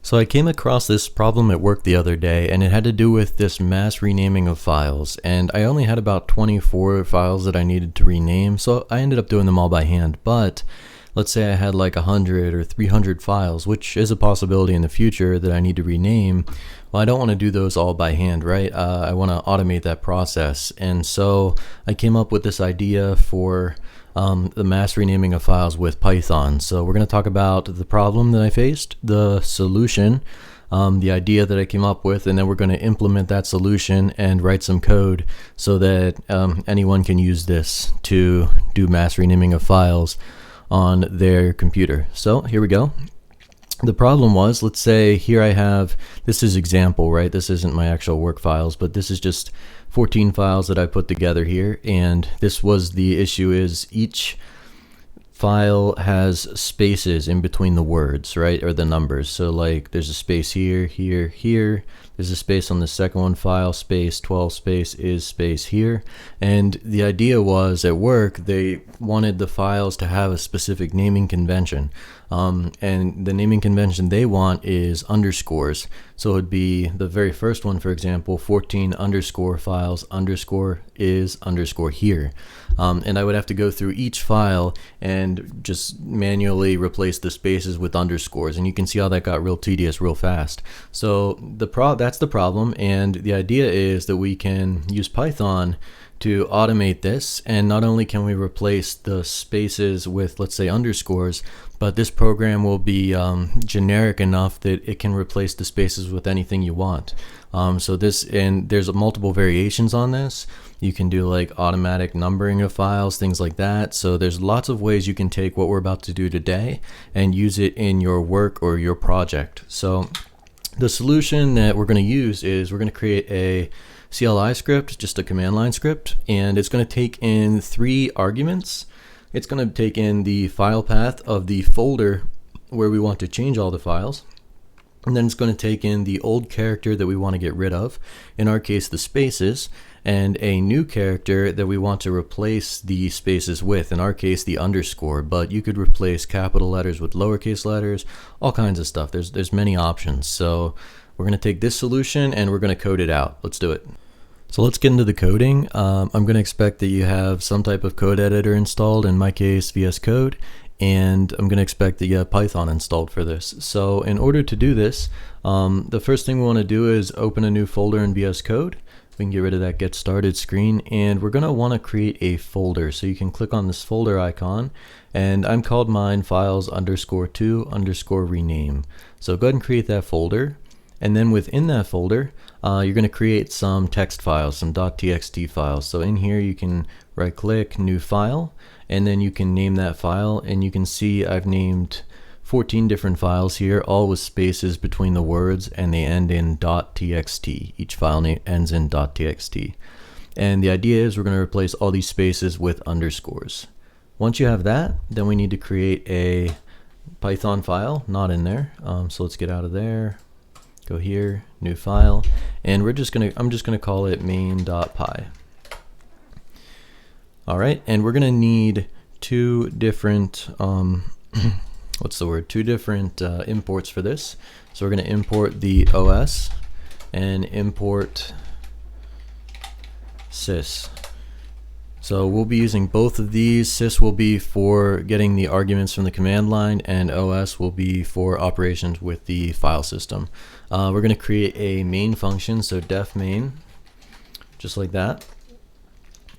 So I came across this problem at work the other day, and it had to do with this mass renaming of files. And I only had about 24 files that I needed to rename, so I ended up doing them all by hand. But let's say I had like 100 or 300 files, which is a possibility in the future that I need to rename. Well, I don't want to do those all by hand, right? I want to automate that process. And so I came up with this idea for the mass renaming of files with Python. So we're going to talk about the problem that I faced, the solution, the idea that I came up with, and then we're going to implement that solution and write some code so that anyone can use this to do mass renaming of files on their computer. So here we go. The problem was, let's say here I have, this is example, right? This isn't my actual work files, but this is just 14 files that I put together here. And this was the issue, is each file has spaces in between the words, right? Or the numbers. So like there's a space here, here, here. There's a space on the second one, file space 12 space is space here. And the idea was at work, they wanted the files to have a specific naming convention. And the naming convention they want is underscores. So it would be the very first one, for example, 14 underscore files underscore is underscore here. And I would have to go through each file and just manually replace the spaces with underscores. And you can see how that got real tedious real fast. So that's the problem. And the idea is that we can use Python to automate this, and not only can we replace the spaces with, let's say, underscores, but this program will be generic enough that it can replace the spaces with anything you want. So this, and there's multiple variations on this. You can do like automatic numbering of files, things like that. So there's lots of ways you can take what we're about to do today and use it in your work or your project. So the solution that we're going to use is we're going to create a CLI script, just a command line script, and it's going to take in 3 arguments. It's going to take in the file path of the folder where we want to change all the files, and then it's going to take in the old character that we want to get rid of, in our case the spaces, and a new character that we want to replace the spaces with, in our case the underscore, but you could replace capital letters with lowercase letters, all kinds of stuff. There's many options. So we're going to take this solution and we're going to code it out. Let's do it. So let's get into the coding. I'm going to expect that you have some type of code editor installed, in my case VS Code, and I'm going to expect that you have Python installed for this. So in order to do this, the first thing we want to do is open a new folder in VS Code. We can get rid of that get started screen, and we're going to want to create a folder. So you can click on this folder icon, and I'm called mine files underscore to underscore rename. So go ahead and create that folder. And then within that folder, you're going to create some text files, some .txt files. So in here, you can right click, new file, and then you can name that file. And you can see I've named 14 different files here, all with spaces between the words, and they end in .txt. Each file name ends in .txt. And the idea is we're going to replace all these spaces with underscores. Once you have that, then we need to create a Python file, not in there. So let's get out of there. Go here, new file, and I'm just gonna call it main.py. All right, and we're gonna need 2 different two different imports for this. So we're gonna import the OS and import sys. So we'll be using both of these. Sys will be for getting the arguments from the command line, and OS will be for operations with the file system. We're going to create a main function, so def main, just like that.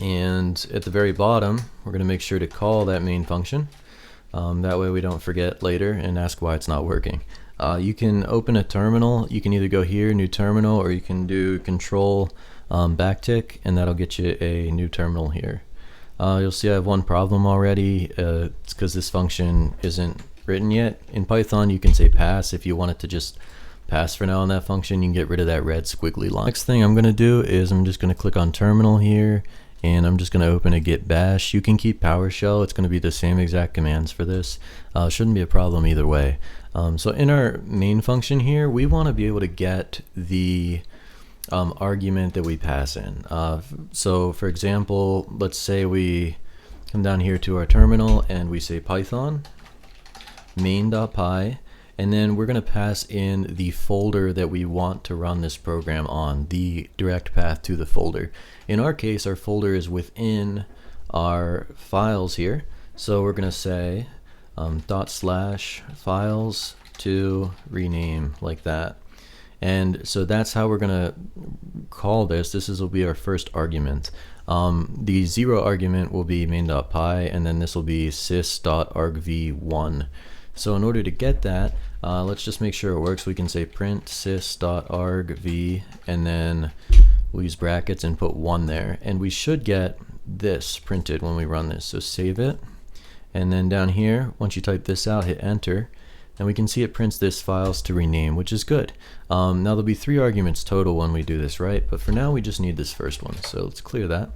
And at the very bottom, we're going to make sure to call that main function. That way we don't forget later and ask why it's not working. You can open a terminal. You can either go here, new terminal, or you can do control backtick, and that'll get you a new terminal here. You'll see I have one problem already. It's because this function isn't written yet. In Python, you can say pass if you want it to just pass for now on that function. You can get rid of that red squiggly line. Next thing I'm going to do is I'm just going to click on terminal here, and I'm just going to open a git bash. You can keep PowerShell. It's going to be the same exact commands for this. Shouldn't be a problem either way. So in our main function here, we want to be able to get the argument that we pass in. So for example, let's say we come down here to our terminal and we say Python main.py, and then we're going to pass in the folder that we want to run this program on, the direct path to the folder. In our case, our folder is within our files here, so we're going to say /files to rename, like that. And so that's how we're going to call this. This will be our first argument. The 0 argument will be main.py, and then this will be sys.argv1. So in order to get that, let's just make sure it works. We can say print sys.argv, and then we'll use brackets and put 1 there. And we should get this printed when we run this. So save it. And then down here, once you type this out, hit enter. And we can see it prints this files to rename, which is good. Now there'll be 3 arguments total when we do this, right? But for now we just need this first one, so let's clear that.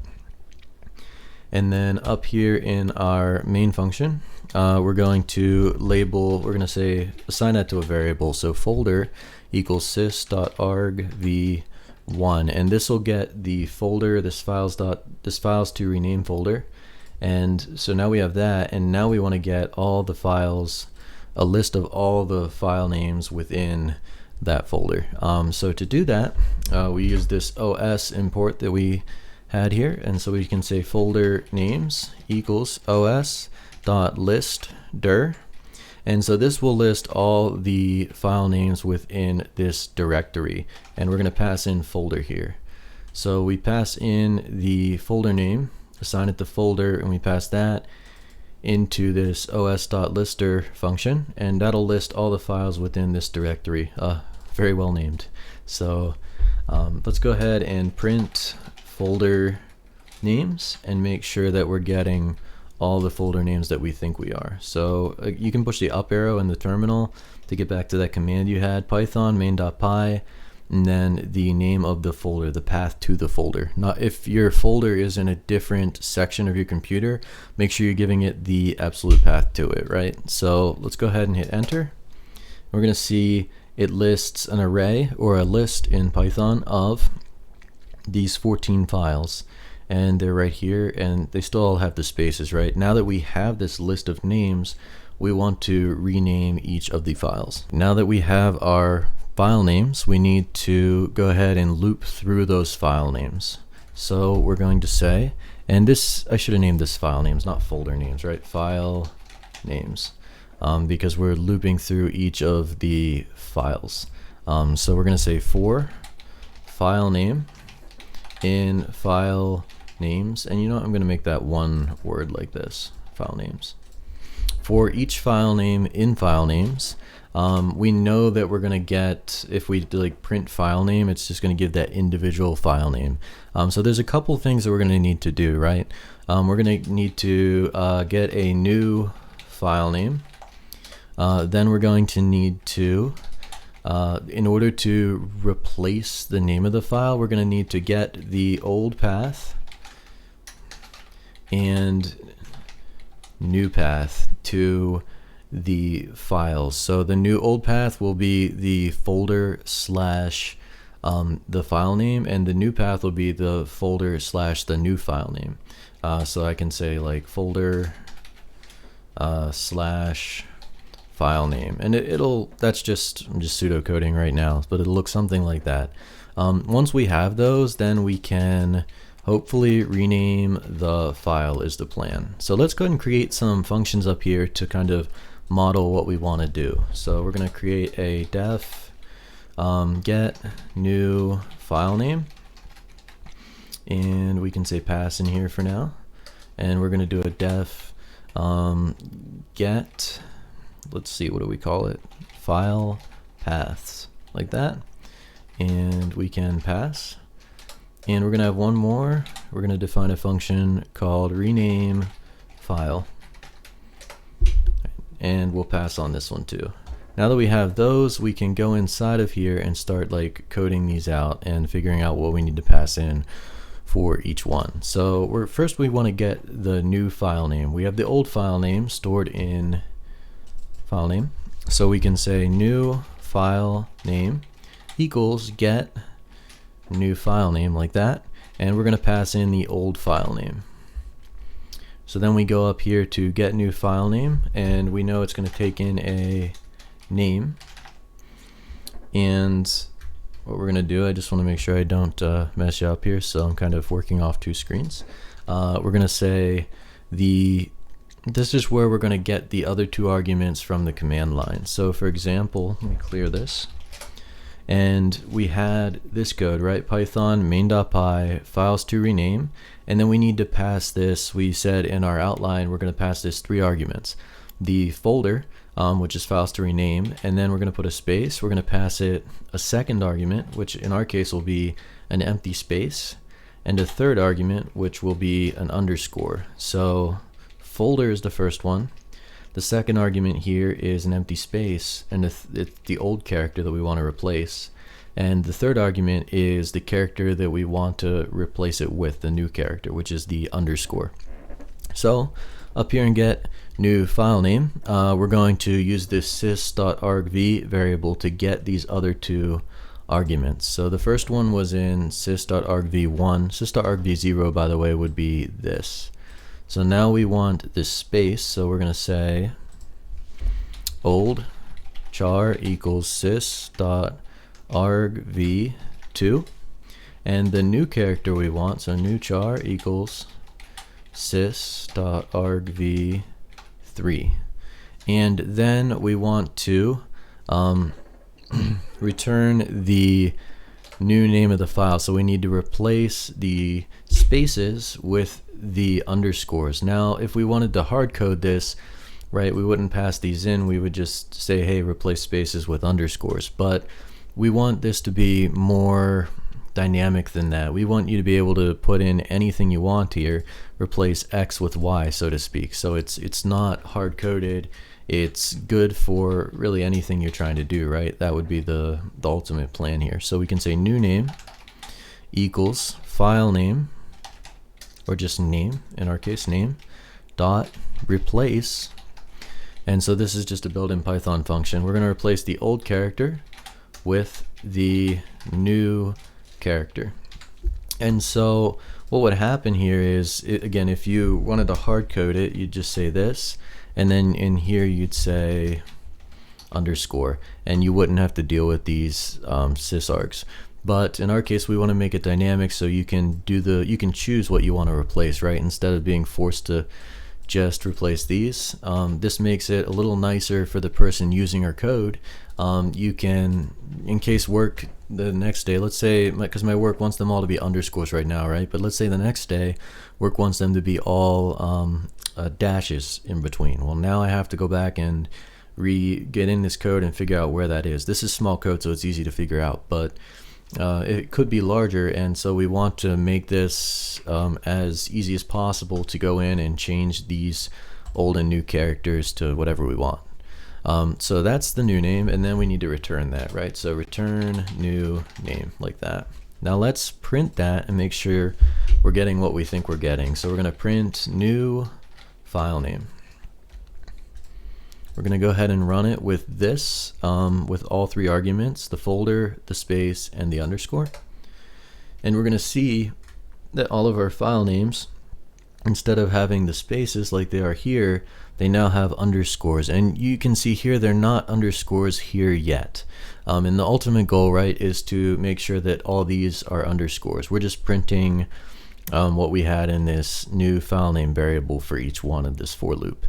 And then up here in our main function, we're going to label, we're going to say assign that to a variable, so folder equals sys.argv1, and this will get the folder, this files to rename folder. And so now we have that, and now we want to get all the files, a list of all the file names within that folder. So to do that, we use this OS import that we had here, and so we can say folder names equals os.list_dir, and so this will list all the file names within this directory, and we're going to pass in folder here. So we pass in the folder name, assign it to folder, and we pass that into this os.listdir function, and that'll list all the files within this directory. Very well named. So let's go ahead and print folder names and make sure that we're getting all the folder names that we think we are. So you can push the up arrow in the terminal to get back to that command you had, python main.py, and then the name of the folder, the path to the folder. Now, if your folder is in a different section of your computer, make sure you're giving it the absolute path to it, right? So let's go ahead and hit enter. We're going to see it lists an array, or a list in Python, of these 14 files. And they're right here, and they still all have the spaces, right? Now that we have this list of names, we want to rename each of the files. Now that we have our file names, we need to go ahead and loop through those file names. So we're going to say, and this, I should have named this file names, not folder names, right? File names, because we're looping through each of the files. So we're going to say for file name in file names, and you know what, I'm going to make that one word like this, file names. For each file name in file names, we know that we're going to get, if we like print file name, it's just going to give that individual file name. So there's a couple things that we're going to need to do, right? We're going to need to get a new file name. Then we're going to need to, in order to replace the name of the file, we're going to need to get the old path and new path to the files. So the new old path will be the folder slash the file name, and the new path will be the folder slash the new file name. So I can say like folder slash file name, and that's just, I'm just pseudocoding right now, but it'll look something like that. Once we have those, then we can hopefully rename the file is the plan. So let's go ahead and create some functions up here to kind of model what we want to do. So we're going to create a def get new file name, and we can say pass in here for now, and we're going to do a def get, let's see, what do we call it, file paths, like that, and we can pass. And we're going to have one more. We're going to define a function called rename file, and we'll pass on this one too. Now that we have those, we can go inside of here and start like coding these out and figuring out what we need to pass in for each one. So first we want to get the new file name. We have the old file name stored in file name, so we can say new file name equals get new file name, like that, and we're going to pass in the old file name. So then we go up here to get new file name, and we know it's going to take in a name. And what we're going to do, I just want to make sure I don't mess you up here, so I'm kind of working off two screens. We're going to say this is where we're going to get the other two arguments from the command line. So for example, let me clear this. And we had this code, right? Python main.py files to rename. And then we need to pass this, we said in our outline, we're going to pass this three arguments. The folder, which is files to rename, and then we're going to put a space. We're going to pass it a second argument, which in our case will be an empty space, and a third argument, which will be an underscore. So folder is the first one. The second argument here is an empty space, and it's the old character that we want to replace. And the third argument is the character that we want to replace it with, the new character, which is the underscore. So up here in get new file name, we're going to use this sys.argv variable to get these other two arguments. So the first one was in sys.argv1. Sys.argv0, by the way, would be this. So now we want this space, so we're going to say old char equals sys.argv2, and the new character we want, so new char equals sys.argv3, and then we want to return the new name of the file. So we need to replace the spaces with the underscores. Now if we wanted to hard code this, right, we wouldn't pass these in, we would just say, hey, replace spaces with underscores. But we want this to be more dynamic than that. We want you to be able to put in anything you want here, replace X with Y, so to speak. So it's not hard coded. It's good for really anything you're trying to do, right? That would be the ultimate plan here. So we can say new name equals file name, or just name, in our case name, dot replace. And so this is just a built-in Python function. We're going to replace the old character with the new character. And so what would happen here is, again, if you wanted to hard code it, you'd just say this, and then in here you'd say underscore, and you wouldn't have to deal with these sysargs. But in our case, we want to make it dynamic, so you can choose what you want to replace, right? Instead of being forced to just replace these. This makes it a little nicer for the person using our code. You can, in case work the next day, let's say, because my work wants them all to be underscores right now, right? But let's say the next day, work wants them to be all dashes in between. Well, now I have to go back and get in this code and figure out where that is. This is small code, so it's easy to figure out, but it could be larger, and so we want to make this as easy as possible to go in and change these old and new characters to whatever we want. So that's the new name, and then we need to return that, right? So return new name, like that. Now let's print that and make sure we're getting what we think we're getting. So we're going to print new file name. We're going to go ahead and run it with this, with all three arguments, the folder, the space, and the underscore. And we're going to see that all of our file names, instead of having the spaces like they are here, they now have underscores. And you can see here they're not underscores here yet. And the ultimate goal, right, is to make sure that all these are underscores. We're just printing what we had in this new file name variable for each one of this for loop.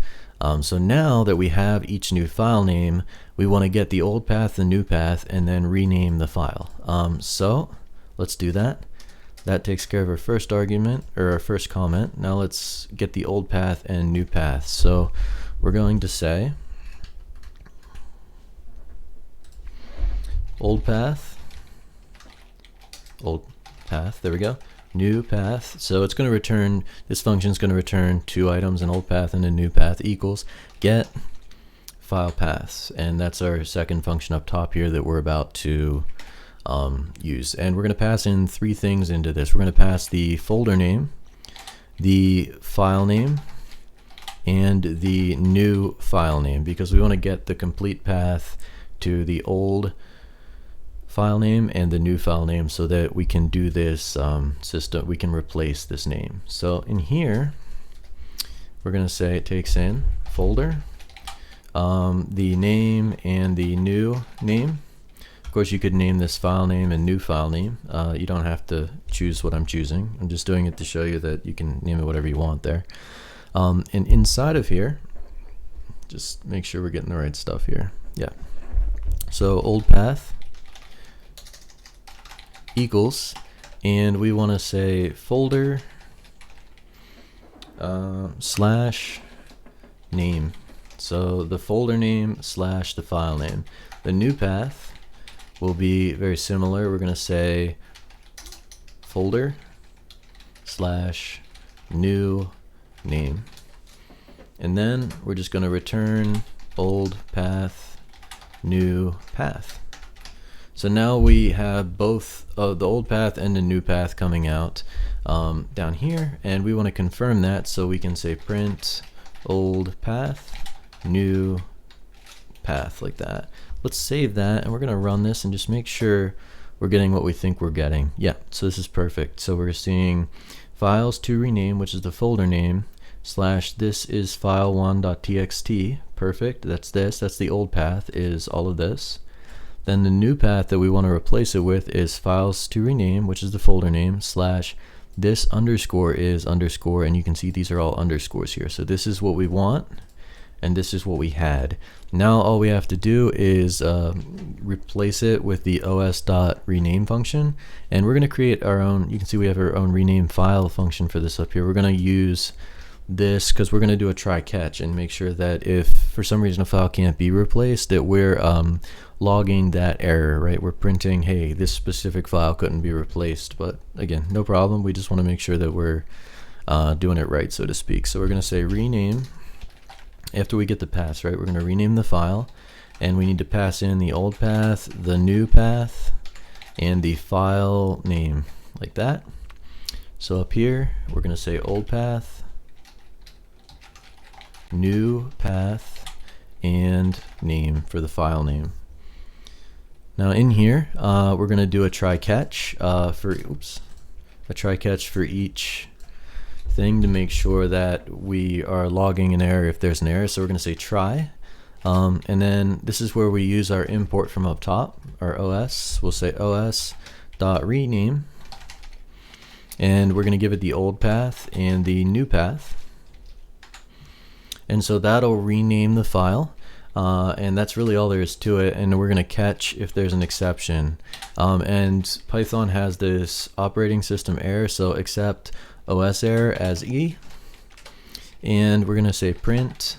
So now that we have each new file name, we want to get the old path, the new path, and then rename the file. So let's do that. That takes care of our first argument, or our first comment. Now let's get the old path and new path. So we're going to say old path, there we go, new path. So it's going to return, this function is going to return two items, an old path and a new path, equals get file paths. And that's our second function up top here that we're about to use. And we're going to pass in three things into this. We're going to pass the folder name, the file name, and the new file name, because we want to get the complete path to the old file name and the new file name so that we can do this we can replace this name. So in here, we're going to say it takes in folder, the name and the new name. Of course, you could name this file name and new file name. You don't have to choose what I'm choosing. I'm just doing it to show you that you can name it whatever you want there. And inside of here, just make sure we're getting the right stuff here. Yeah. So old path equals, and we want to say folder slash name. So the folder name slash the file name. The new path will be very similar. We're going to say folder slash new name. And then we're just going to return old path, new path. So now we have both the old path and the new path coming out down here, and we want to confirm that, so we can say print old path, new path, like that. Let's save that, and we're going to run this and just make sure we're getting what we think we're getting. Yeah, so this is perfect. So we're seeing files to rename, which is the folder name, slash this is file1.txt. Perfect. That's this. That's the old path, is all of this. Then the new path that we want to replace it with is files to rename, which is the folder name, slash this underscore is underscore, and you can see these are all underscores here. So this is what we want, and this is what we had. Now all we have to do is replace it with the os.rename function, and we're going to create our own. You can see we have our own rename file function for this up here. We're going to use this because we're going to do a try catch and make sure that if for some reason a file can't be replaced, that we're logging that error, right? We're printing, hey, this specific file couldn't be replaced. But again, no problem. We just want to make sure that we're doing it right, so to speak. So we're going to say rename. After we get the paths right, we're going to rename the file, and we need to pass in the old path, the new path, and the file name, like that. So up here, we're going to say old path, new path, and name for the file name. Now in here, we're going to do a try catch for each thing to make sure that we are logging an error if there's an error. So we're going to say try, and then this is where we use our import from up top, our OS. We'll say os.rename, and we're going to give it the old path and the new path. And so that'll rename the file, and that's really all there is to it. And we're going to catch if there's an exception. And Python has this operating system error, so accept OS error as E. And we're going to say print,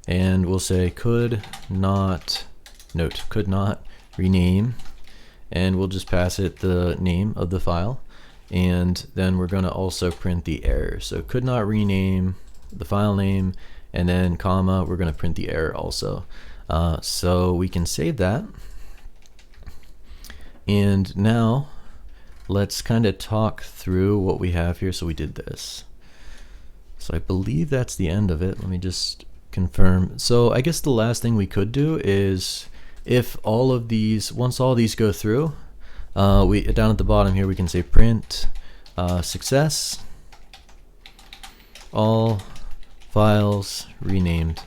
and we'll say could not rename, and we'll just pass it the name of the file. And then we're going to also print the error. So could not rename the file name, and then comma, we're going to print the error also. So we can save that. And now let's kind of talk through what we have here. So we did this. So I believe that's the end of it. Let me just confirm. So I guess the last thing we could do is, if all of these, once all these go through, we down at the bottom here we can say print success, all files renamed.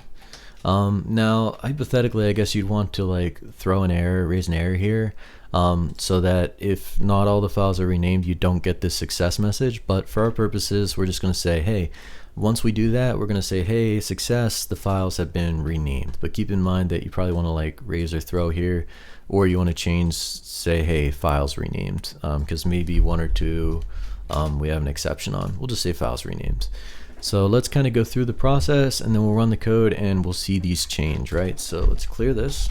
Now hypothetically, I guess you'd want to like throw an error, raise an error here, so that if not all the files are renamed, you don't get this success message. But for our purposes, we're just going to say, hey, once we do that, we're going to say, hey, success, the files have been renamed. But keep in mind that you probably want to like raise or throw here, or you want to change, say, hey, files renamed, because maybe one or two we have an exception on. We'll just say files renamed. So let's kind of go through the process, and then we'll run the code and we'll see these change, right? So let's clear this.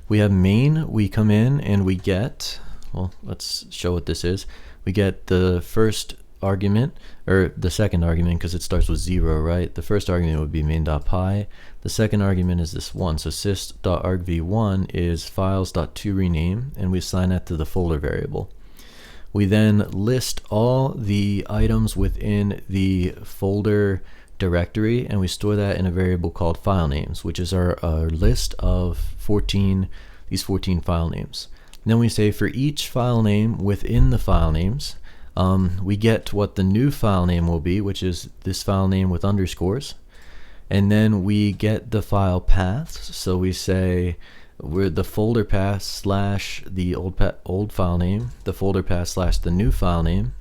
We have main, we come in and we get, well, let's show what this is. We get the first argument, or the second argument, because it starts with 0, right? The first argument would be main.py. The second argument is this 1. So sys.argv1 is files.torename, and we assign that to the folder variable. We then list all the items within the folder directory, and we store that in a variable called file names, which is our list of these 14 file names. And then we say for each file name within the file names, we get what the new file name will be, which is this file name with underscores. And then we get the file paths. So we say we're the folder path slash the old file name, the folder path slash the new file name.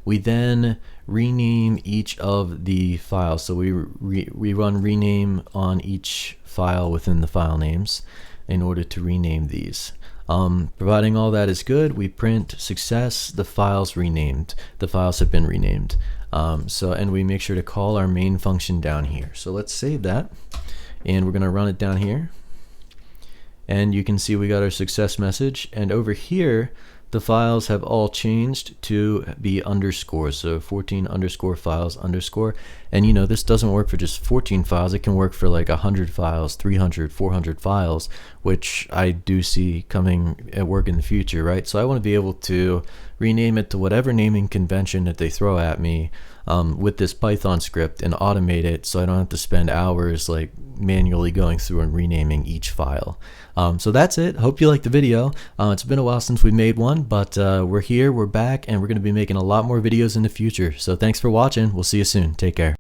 We then rename each of the files. So we run rename on each file within the file names in order to rename these. Providing all that is good, we print success, the files renamed. The files have been renamed. And we make sure to call our main function down here. So let's save that, and we're going to run it down here. And you can see we got our success message, and over here the files have all changed to be underscores, so 14 underscore files underscore. And you know, this doesn't work for just 14 files, it can work for like 100 files, 300, 400 files, which I do see coming at work in the future, right? So I want to be able to rename it to whatever naming convention that they throw at me with this Python script and automate it, so I don't have to spend hours like manually going through and renaming each file. So that's it. Hope you liked the video. It's been a while since we made one, but we're here, we're back, and we're going to be making a lot more videos in the future. So thanks for watching. We'll see you soon. Take care.